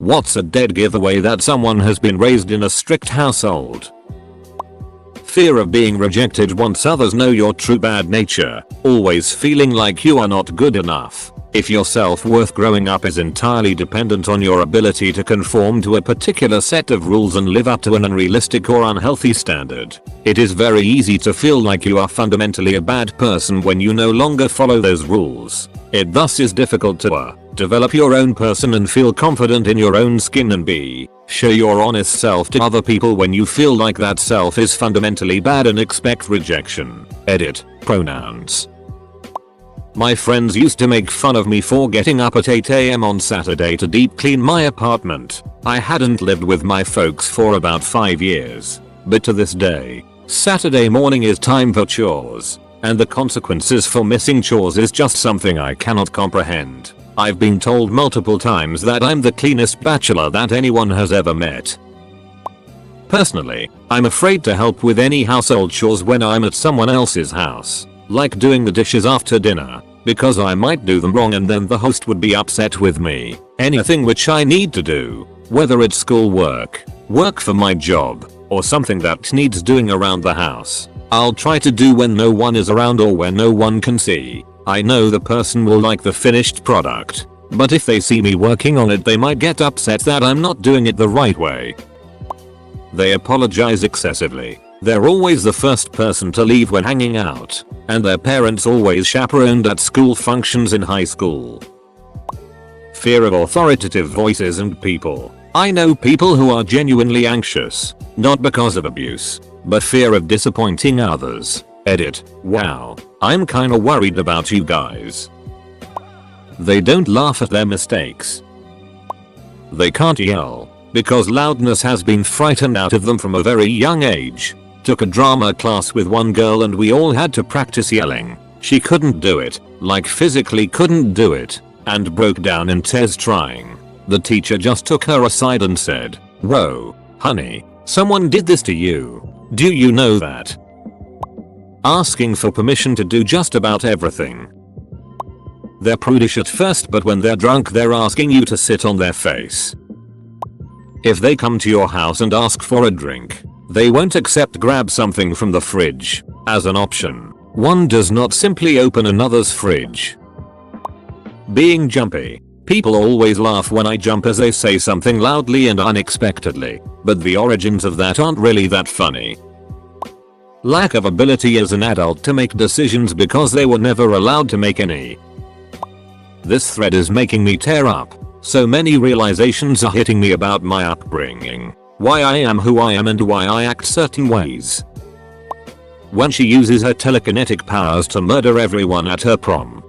What's a dead giveaway that someone has been raised in a strict household? Fear of being rejected once others know your true bad nature, always feeling like you are not good enough. If your self-worth growing up is entirely dependent on your ability to conform to a particular set of rules and live up to an unrealistic or unhealthy standard, it is very easy to feel like you are fundamentally a bad person when you no longer follow those rules. It thus is difficult to develop your own person and feel confident in your own skin and show your honest self to other people when you feel like that self is fundamentally bad and expect rejection. Edit. Pronouns. My friends used to make fun of me for getting up at 8 AM on Saturday to deep clean my apartment. I hadn't lived with my folks for about 5 years, but to this day, Saturday morning is time for chores, and the consequences for missing chores is just something I cannot comprehend. I've been told multiple times that I'm the cleanest bachelor that anyone has ever met. Personally, I'm afraid to help with any household chores when I'm at someone else's house, like doing the dishes after dinner, because I might do them wrong and then the host would be upset with me. Anything which I need to do, whether it's school work for my job, or something that needs doing around the house, I'll try to do when no one is around or when no one can see. I know the person will like the finished product, but if they see me working on it they might get upset that I'm not doing it the right way. They apologize excessively. They're always the first person to leave when hanging out, and their parents always chaperoned at school functions in high school. Fear of authoritative voices and people. I know people who are genuinely anxious, not because of abuse, but fear of disappointing others. Edit. Wow, I'm kinda worried about you guys. They don't laugh at their mistakes. They can't yell, because loudness has been frightened out of them from a very young age. Took a drama class with one girl and we all had to practice yelling. She couldn't do it, like physically couldn't do it, and broke down in tears trying. The teacher just took her aside and said, "Whoa, honey, someone did this to you. Do you know that?" Asking for permission to do just about everything. They're prudish at first, but when they're drunk they're asking you to sit on their face. If they come to your house and ask for a drink, they won't accept grab something from the fridge as an option. One does not simply open another's fridge. Being jumpy. People always laugh when I jump as they say something loudly and unexpectedly, but the origins of that aren't really that funny. Lack of ability as an adult to make decisions because they were never allowed to make any. This thread is making me tear up. So many realizations are hitting me about my upbringing, why I am who I am and why I act certain ways. When she uses her telekinetic powers to murder everyone at her prom.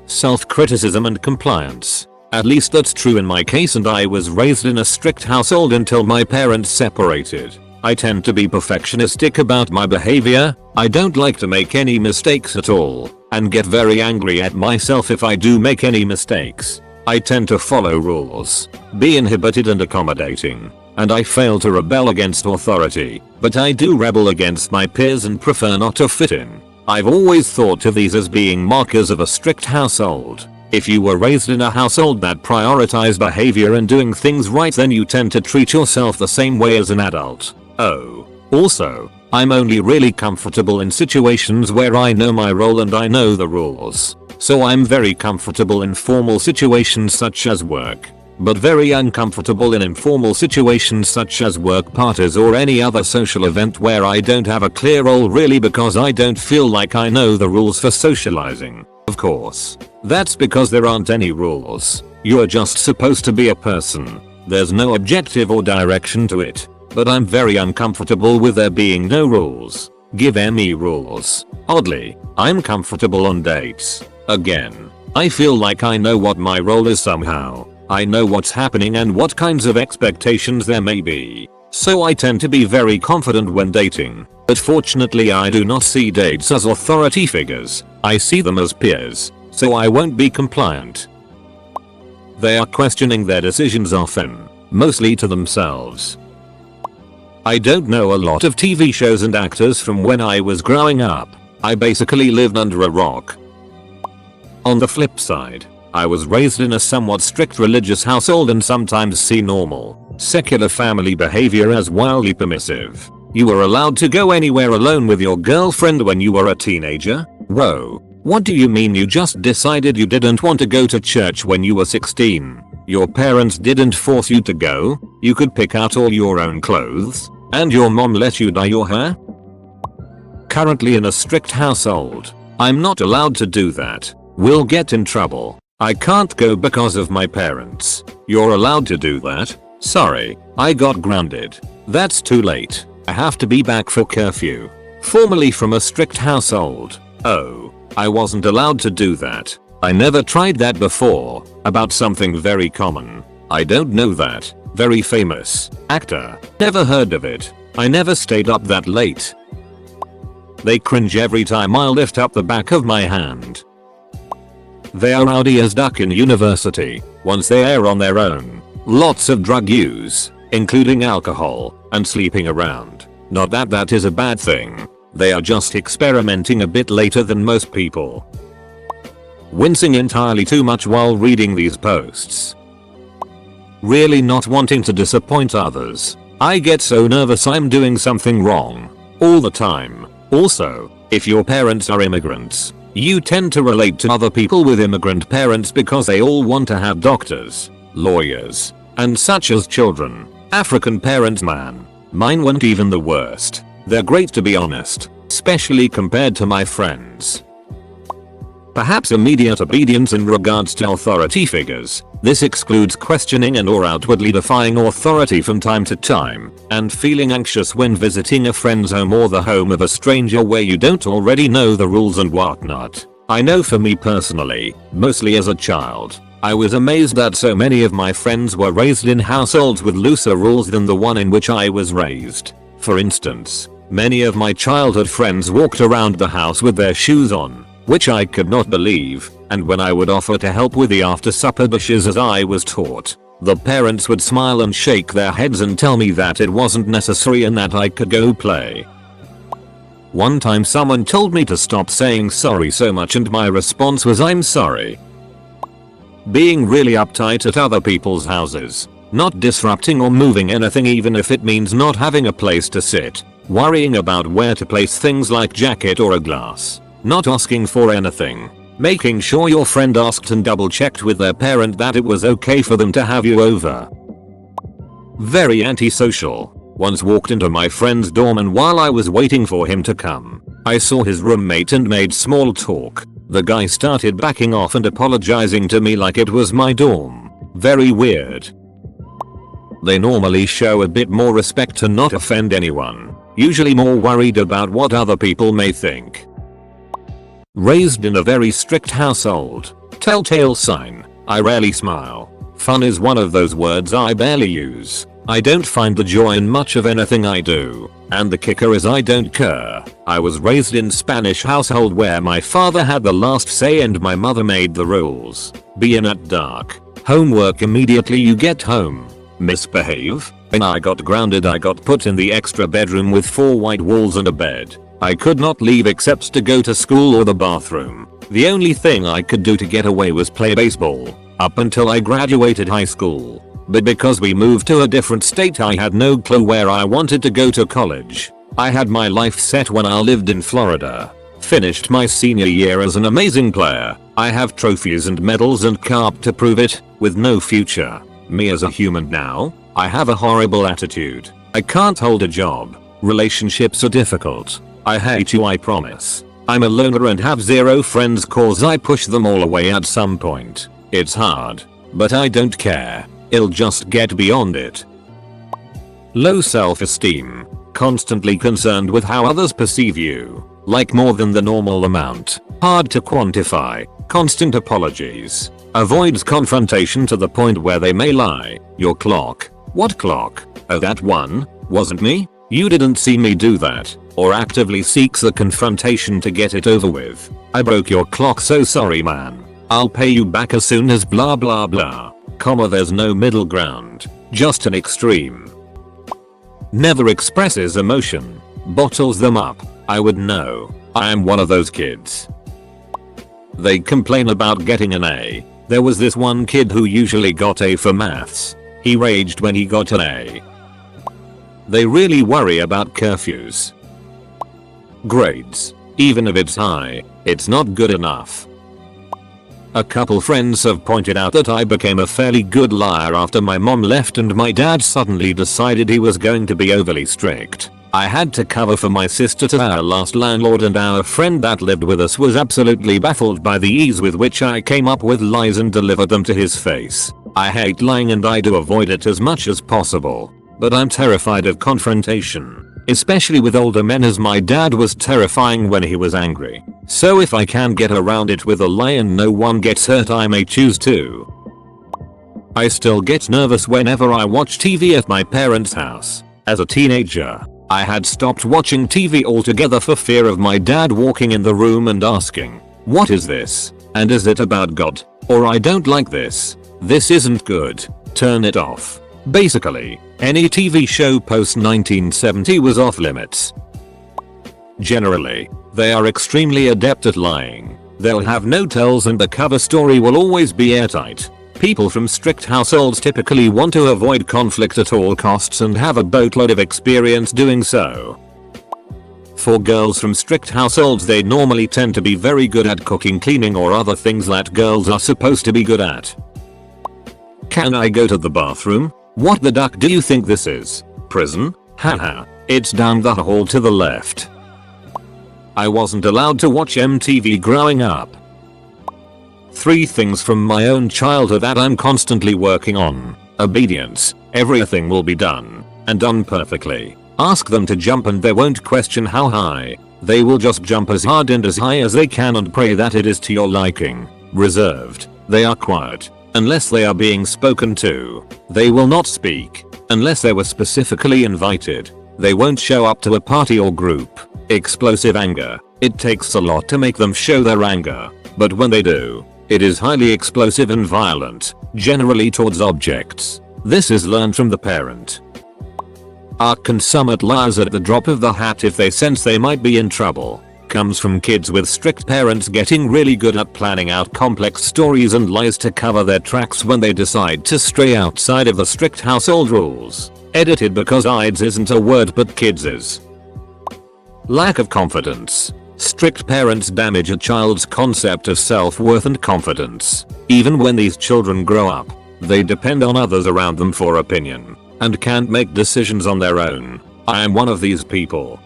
Self-criticism and compliance. At least that's true in my case, and I was raised in a strict household until my parents separated. I tend to be perfectionistic about my behavior. I don't like to make any mistakes at all, and get very angry at myself if I do make any mistakes. I tend to follow rules, be inhibited and accommodating, and I fail to rebel against authority, but I do rebel against my peers and prefer not to fit in. I've always thought of these as being markers of a strict household. If you were raised in a household that prioritized behavior and doing things right, then you tend to treat yourself the same way as an adult. Oh, also, I'm only really comfortable in situations where I know my role and I know the rules. So I'm very comfortable in formal situations such as work, but very uncomfortable in informal situations such as work parties or any other social event where I don't have a clear role, really, because I don't feel like I know the rules for socializing. Of course, that's because there aren't any rules. You're just supposed to be a person. There's no objective or direction to it. But I'm very uncomfortable with there being no rules. Give me rules. Oddly, I'm comfortable on dates. Again, I feel like I know what my role is somehow. I know what's happening and what kinds of expectations there may be. So I tend to be very confident when dating. But fortunately I do not see dates as authority figures. I see them as peers. So I won't be compliant. They are questioning their decisions often, mostly to themselves. I don't know a lot of TV shows and actors from when I was growing up. I basically lived under a rock. On the flip side, I was raised in a somewhat strict religious household and sometimes see normal, secular family behavior as wildly permissive. You were allowed to go anywhere alone with your girlfriend when you were a teenager? Whoa. What do you mean you just decided you didn't want to go to church when you were 16? Your parents didn't force you to go? You could pick out all your own clothes? And your mom let you dye your hair? Currently in a strict household. I'm not allowed to do that. We'll get in trouble. I can't go because of my parents. You're allowed to do that? Sorry, I got grounded. That's too late. I have to be back for curfew. Formerly from a strict household. Oh, I wasn't allowed to do that. I never tried that before. About something very common. I don't know that. Very famous. Actor. Never heard of it. I never stayed up that late. They cringe every time I lift up the back of my hand. They are rowdy as duck in university. Once they are on their own. Lots of drug use, including alcohol, and sleeping around. Not that that is a bad thing. They are just experimenting a bit later than most people. Wincing entirely too much while reading these posts. Really not wanting to disappoint others. I get so nervous I'm doing something wrong. All the time. Also, if your parents are immigrants, you tend to relate to other people with immigrant parents because they all want to have doctors, lawyers, and such as children. African parents, man. Mine weren't even the worst. They're great to be honest, especially compared to my friends. Perhaps immediate obedience in regards to authority figures. This excludes questioning and or outwardly defying authority from time to time, and feeling anxious when visiting a friend's home or the home of a stranger where you don't already know the rules and whatnot. I know for me personally, mostly as a child, I was amazed that so many of my friends were raised in households with looser rules than the one in which I was raised. For instance, many of my childhood friends walked around the house with their shoes on, which I could not believe, and when I would offer to help with the after supper dishes as I was taught, the parents would smile and shake their heads and tell me that it wasn't necessary and that I could go play. One time someone told me to stop saying sorry so much and my response was I'm sorry. Being really uptight at other people's houses. Not disrupting or moving anything even if it means not having a place to sit. Worrying about where to place things like jacket or a glass. Not asking for anything. Making sure your friend asked and double checked with their parent that it was okay for them to have you over. Very antisocial. Once walked into my friend's dorm and while I was waiting for him to come, I saw his roommate and made small talk. The guy started backing off and apologizing to me like it was my dorm. Very weird. They normally show a bit more respect to not offend anyone. Usually more worried about what other people may think. Raised in a very strict household. Telltale sign. I rarely smile. Fun is one of those words I barely use. I don't find the joy in much of anything I do. And the kicker is I don't care. I was raised in Spanish household where my father had the last say and my mother made the rules. Be in at dark. Homework immediately you get home. Misbehave. When I got grounded I got put in the extra bedroom with 4 white walls and a bed. I could not leave except to go to school or the bathroom. The only thing I could do to get away was play baseball. Up until I graduated high school. But because we moved to a different state I had no clue where I wanted to go to college. I had my life set when I lived in Florida. Finished my senior year as an amazing player. I have trophies and medals and carp to prove it, with no future. Me as a human now, I have a horrible attitude. I can't hold a job. Relationships are difficult. I hate you I promise. I'm a loner and have 0 friends cause I push them all away at some point. It's hard. But I don't care. I'll just get beyond it. Low self-esteem. Constantly concerned with how others perceive you. Like more than the normal amount. Hard to quantify. Constant apologies. Avoids confrontation to the point where they may lie. Your clock. What clock? Oh that one? Wasn't me? You didn't see me do that. Or actively seeks the confrontation to get it over with. I broke your clock so sorry man. I'll pay you back as soon as blah blah blah. Comma there's no middle ground. Just an extreme. Never expresses emotion. Bottles them up. I would know. I am one of those kids. They complain about getting an A. There was this one kid who usually got A for maths. He raged when he got an A. They really worry about curfews. Grades. Even if it's high, it's not good enough. A couple friends have pointed out that I became a fairly good liar after my mom left and my dad suddenly decided he was going to be overly strict. I had to cover for my sister to our last landlord, and our friend that lived with us was absolutely baffled by the ease with which I came up with lies and delivered them to his face. I hate lying and I do avoid it as much as possible. But I'm terrified of confrontation, especially with older men, as my dad was terrifying when he was angry. So if I can get around it with a lie and no one gets hurt, I may choose to. I still get nervous whenever I watch TV at my parents' house. As a teenager, I had stopped watching TV altogether for fear of my dad walking in the room and asking, "What is this? And is it about God? Or I don't like this. This isn't good. Turn it off." Basically, any TV show post 1970 was off limits. Generally, they are extremely adept at lying. They'll have no tells and the cover story will always be airtight. People from strict households typically want to avoid conflict at all costs and have a boatload of experience doing so. For girls from strict households, they normally tend to be very good at cooking, cleaning, or other things that girls are supposed to be good at. Can I go to the bathroom? What the duck do you think this is? Prison? Haha, it's down the hall to the left. I wasn't allowed to watch MTV growing up. 3 things from my own childhood that I'm constantly working on. Obedience. Everything will be done, and done perfectly. Ask them to jump and they won't question how high. They will just jump as hard and as high as they can and pray that it is to your liking. Reserved. They are quiet unless they are being spoken to. They will not speak unless they were specifically invited. They won't show up to a party or group. Explosive anger. It takes a lot to make them show their anger, but when they do, it is highly explosive and violent, generally towards objects. This is learned from the parent. Are consummate liars at the drop of the hat if they sense they might be in trouble. Comes from kids with strict parents getting really good at planning out complex stories and lies to cover their tracks when they decide to stray outside of the strict household rules. Edited because IDS isn't a word but kids is. Lack of confidence. Strict parents damage a child's concept of self-worth and confidence. Even when these children grow up, they depend on others around them for opinion and can't make decisions on their own. I am one of these people.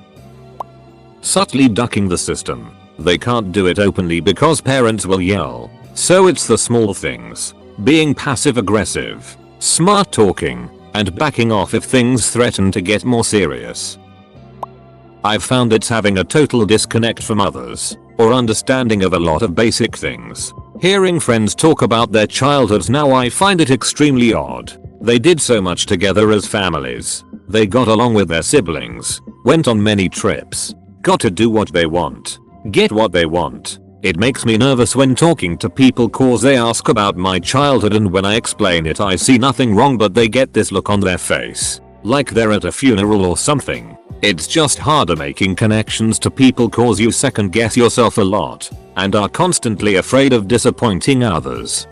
Subtly ducking the system. They can't do it openly because parents will yell. So it's the small things. Being passive aggressive, smart talking, and backing off if things threaten to get more serious. I've found it's having a total disconnect from others, or understanding of a lot of basic things. Hearing friends talk about their childhoods now, I find it extremely odd. They did so much together as families. They got along with their siblings, went on many trips, got to do what they want, get what they want. It makes me nervous when talking to people cause they ask about my childhood, and when I explain it I see nothing wrong, but they get this look on their face, like they're at a funeral or something. It's just harder making connections to people cause you second guess yourself a lot, and are constantly afraid of disappointing others.